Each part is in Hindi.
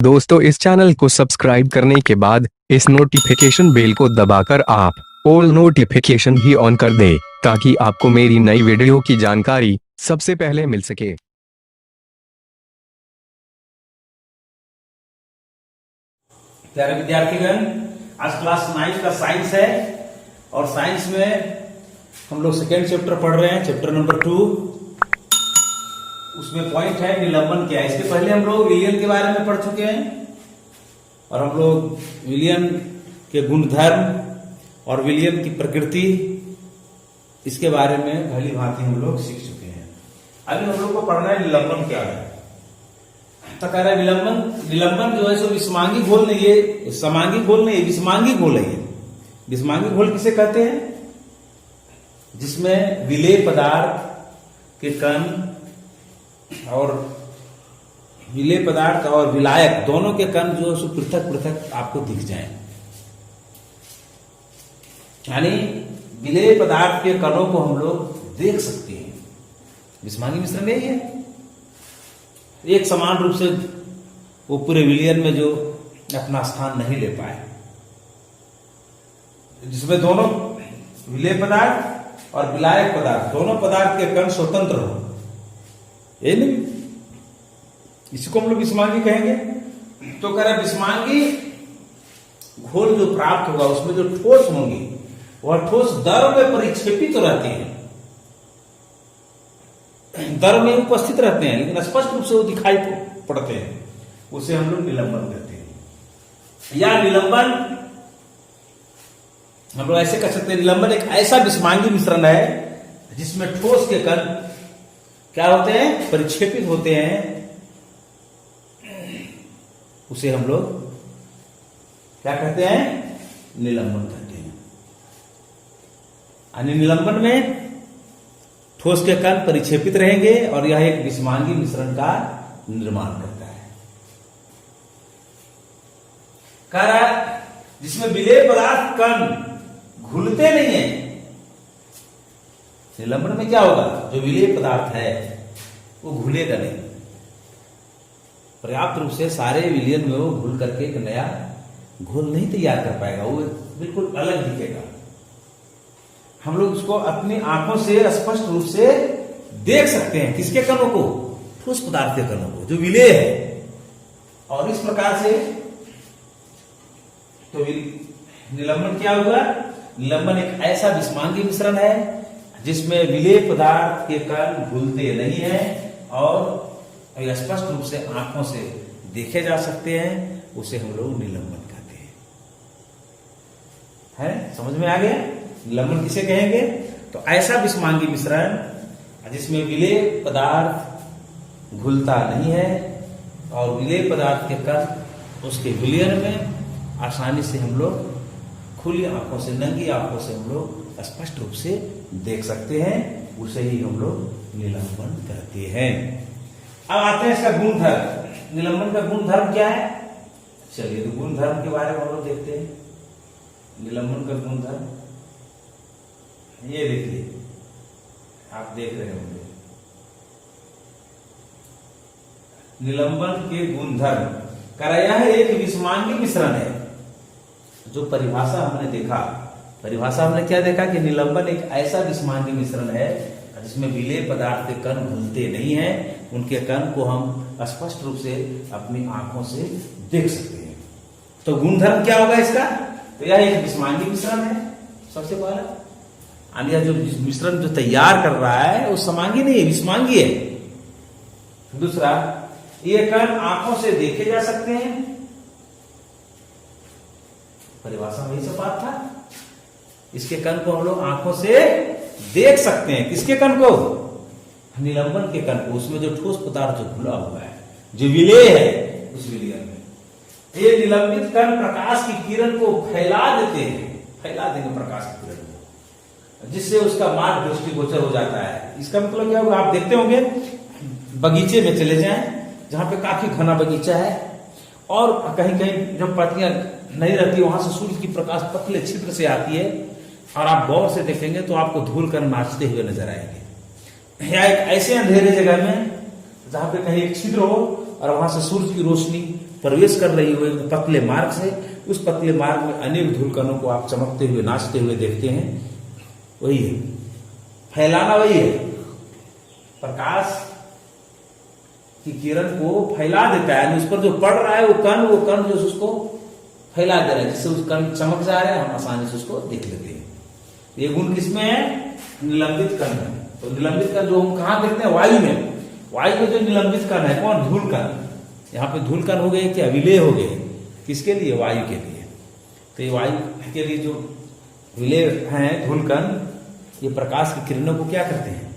दोस्तों, इस चैनल को सब्सक्राइब करने के बाद इस नोटिफिकेशन बेल को दबाकर आप ऑल नोटिफिकेशन भी ऑन कर दें ताकि आपको मेरी नई वीडियो की जानकारी सबसे पहले मिल सके। प्यारे विद्यार्थीगण, आज क्लास 9 का साइंस है और साइंस में हम लोग सेकेंड चैप्टर पढ़ रहे हैं, चैप्टर नंबर 2। उसमें पॉइंट है निलंबन क्या है। इसके पहले हम लोग विलियन के बारे में पढ़ चुके हैं और हम लोग विलियन के गुणधर्म और विलियन की प्रकृति इसके बारे में भली भांति हम लोग सीख चुके हैं। अभी हम लोग को पढ़ना है निलंबन क्या है। तो कह रहा है निलंबन जो है सो विषमांगी घोल नहीं है, समांगी घोल नहीं है, विषमांगी घोल है। विषमांगी घोल किसे कहते हैं? जिसमें विलेय पदार्थ के कण और विलेय पदार्थ और विलायक दोनों के कण जो है पृथक पृथक आपको दिख जाए, यानी विलेय पदार्थ के कणों को हम लोग देख सकते हैं। विषमांगी मिश्रण यही है, एक समान रूप से वो पूरे विलियन में जो अपना स्थान नहीं ले पाए, जिसमें दोनों विलेय पदार्थ और विलायक पदार्थ दोनों पदार्थ के कण स्वतंत्र हो, ये नहीं, इसको हम लोग विषमांगी कहेंगे। तो कह रहे विषमांगी घोल जो प्राप्त होगा उसमें जो ठोस होंगी वह ठोस दर में परिक्षेपित तो रहती है, दर में उपस्थित रहते हैं लेकिन स्पष्ट रूप से वो दिखाई पड़ते हैं, उसे हम लोग निलंबन कहते हैं। या निलंबन हम लोग ऐसे कह सकते हैं, निलंबन एक ऐसा विषमांगी मिश्रण है जिसमें ठोस के कण क्या होते हैं? परिक्षेपित होते हैं। उसे हम लोग क्या कहते हैं? निलंबन कहते हैं। यानी निलंबन में ठोस के कण परिक्षेपित रहेंगे और यह एक विषमांगी मिश्रण का निर्माण करता है। कह रहा है जिसमें विलेय पदार्थ कण घुलते नहीं है। निलंबन में क्या होगा? जो विलेय पदार्थ है वो घुलेगा नहीं, पर्याप्त रूप से सारे विलियन में वो घुल करके एक नया घोल नहीं तैयार कर पाएगा, वो बिल्कुल अलग दिखेगा। हम लोग उसको अपनी आंखों से स्पष्ट रूप से देख सकते हैं। किसके कणों को? ठोस पदार्थ के कणों को जो विलेय है। और इस प्रकार से तो निलंबन क्या होगा? निलंबन एक ऐसा विषमांगी मिश्रण है जिसमें विलेय पदार्थ के कण घुलते नहीं है और स्पष्ट रूप से आंखों से देखे जा सकते हैं, उसे हम लोग निलंबन कहते हैं। है समझ में आ गया? निलंबन किसे कहेंगे? तो ऐसा विषमांगी मिश्रण जिसमें विलेय पदार्थ घुलता नहीं है और विलेय पदार्थ के कण उसके विलयन में आसानी से हम लोग खुली आंखों से, नंगी आंखों से हम लोग स्पष्ट रूप से देख सकते हैं, उसे ही हम लोग निलंबन कहते हैं। अब आते हैं इसका गुणधर्म। निलंबन का गुणधर्म क्या है? चलिए तो गुणधर्म के बारे में हम लोग देखते हैं। निलंबन का गुणधर्म ये देखिए, आप देख रहे होंगे निलंबन के गुणधर्म। कराया है एक विषमांगी मिश्रण है। जो परिभाषा हमने देखा, परिभाषा हमने क्या देखा कि निलंबन एक ऐसा विषमांगी मिश्रण है जिसमें विलेय पदार्थ के कण घुलते नहीं हैं, उनके कण को हम स्पष्ट रूप से अपनी आंखों से देख सकते हैं। तो गुणधर्म क्या होगा इसका? तो यह एक विषमांगी मिश्रण है सबसे पहला। यह जो मिश्रण जो तैयार कर रहा है वो समांगी नहीं है, विषमांगी है। दूसरा, ये कण आंखों से देखे जा सकते हैं। परिभाषा में यही सब बात था, इसके कण को हम लोग आंखों से देख सकते हैं। किसके कण को? निलंबन के कण को, उसमें जो ठोस पदार्थ जो घुला हुआ है, जो विलेय है उस विलयन में। ये निलंबित कण प्रकाश की किरण को फैला देते हैं, फैला देंगे प्रकाश की किरण को, जिससे उसका मार्ग दृष्टिगोचर हो जाता है। इसका मतलब क्या होगा? आप देखते होंगे बगीचे में चले जाएं जहां पे काफी घना बगीचा है और कहीं कहीं जब पत्तियां नहीं रहती, वहां से सूर्य की प्रकाश पतले छिद्र से आती है और आप गौर से देखेंगे तो आपको धूल कर नाचते हुए नजर आएंगे। या एक ऐसे अंधेरे जगह में जहां पे कहीं एक छिद्र हो और वहां से सूर्य की रोशनी प्रवेश कर रही हो एक पतले मार्ग से, उस पतले मार्ग में अनेक धूल कणों को आप चमकते हुए नाचते हुए देखते हैं। वही है फैलाना, वही है प्रकाश की किरण को फैला देता है, उस पर जो पड़ रहा है वो कण जो उसको फैला दे रहा है, जिससे उस कण चमक जा रहा है, हम आसानी से उसको देख लेते हैं। ये गुण किसमें है? निलंबित कण में। तो निलंबित कण जो हम कहाँ देखते हैं? वायु में। वायु में जो निलंबित कण है कौन? धूल कण। यहाँ पे धूल कण हो गए क्या? विलेय हो गए। किसके लिए? वायु के लिए। तो ये वायु के लिए जो विलेय है धूल कण, ये प्रकाश की किरणों को क्या करते हैं?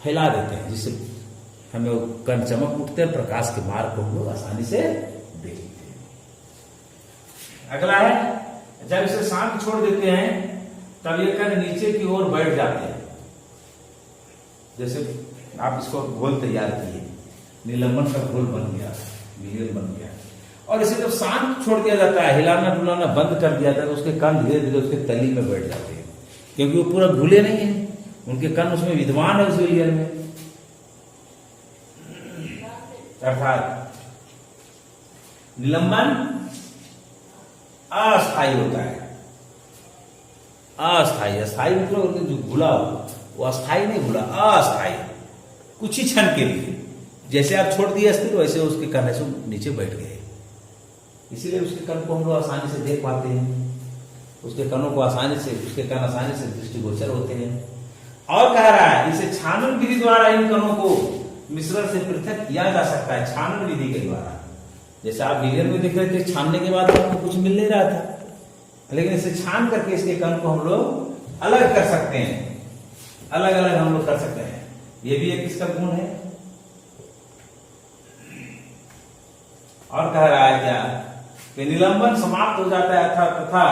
फैला देते हैं, जिससे हमें वो कण चमक उठते हैं, प्रकाश के मार्ग को हम लोग आसानी से देखते हैं। अगला है, जब इसे शांत छोड़ देते हैं तब ये कण नीचे की ओर बैठ जाते हैं। जैसे आप इसको घोल तैयार किए, निलंबन का घोल बन गया, विलयन बन गया, और इसे जब शांत छोड़ दिया जाता है, हिलाना डुलाना बंद कर दिया जाता है, तो उसके कण धीरे धीरे उसके तली में बैठ जाते हैं, क्योंकि वो पूरा घुले नहीं है, उनके कण उसमें विद्यमान है उस विलयन में। अर्थात निलंबन अस्थायी होता है। अस्थायी, अस्थायी मतलब जो घुला वो अस्थायी नहीं, घुला अस्थायी, कुछ ही क्षण के लिए। जैसे आप छोड़ दिए स्थिर, वैसे उसके कण ऐसे नीचे बैठ गए, इसीलिए उसके कण को हम लोग आसानी से देख पाते हैं, उसके कणों को आसानी से, उसके कण आसानी से दृष्टिगोचर होते हैं। और कह रहा है इसे छानन विधि द्वारा इन कणों को मिश्रण से पृथक किया जा सकता है, छानन विधि के द्वारा। जैसे आप विलयन में देख रहे थे, छानने के बाद आपको कुछ मिल नहीं रहा था, लेकिन इसे छान करके इसके कण को हम लोग अलग कर सकते हैं, अलग अलग हम लोग कर सकते हैं। ये भी एक इसका गुण है। और कह रहा है क्या कि निलंबन समाप्त हो जाता है तथा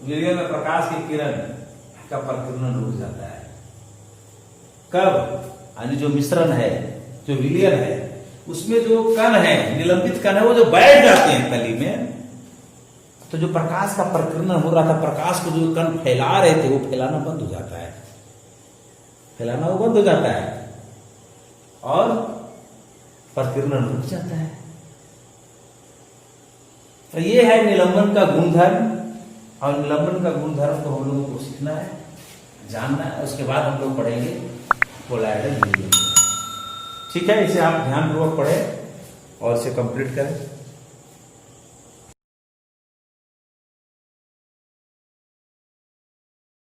विलयन में प्रकाश की किरण का प्रकीर्णन रुक जाता है। कब? यानी जो मिश्रण है, जो विलयन है, उसमें जो कण है, निलंबित कण है, वो जो बैठ जाते हैं तली में, तो जो प्रकाश का प्रकीर्णन हो रहा था, प्रकाश को जो कण फैला रहे थे, वो फैलाना बंद हो जाता है, फैलाना वो बंद हो जाता है, और प्रकीर्णन रुक जाता है। तो ये है निलंबन का गुणधर्म, और निलंबन का गुणधर्म को हम लोगों को सीखना है, जानना है। उसके बाद हम लोग पढ़ेंगे कोलाइडल विलयन। ठीक है, इसे आप ध्यानपूर्वक पढ़ें और इसे कंप्लीट करें।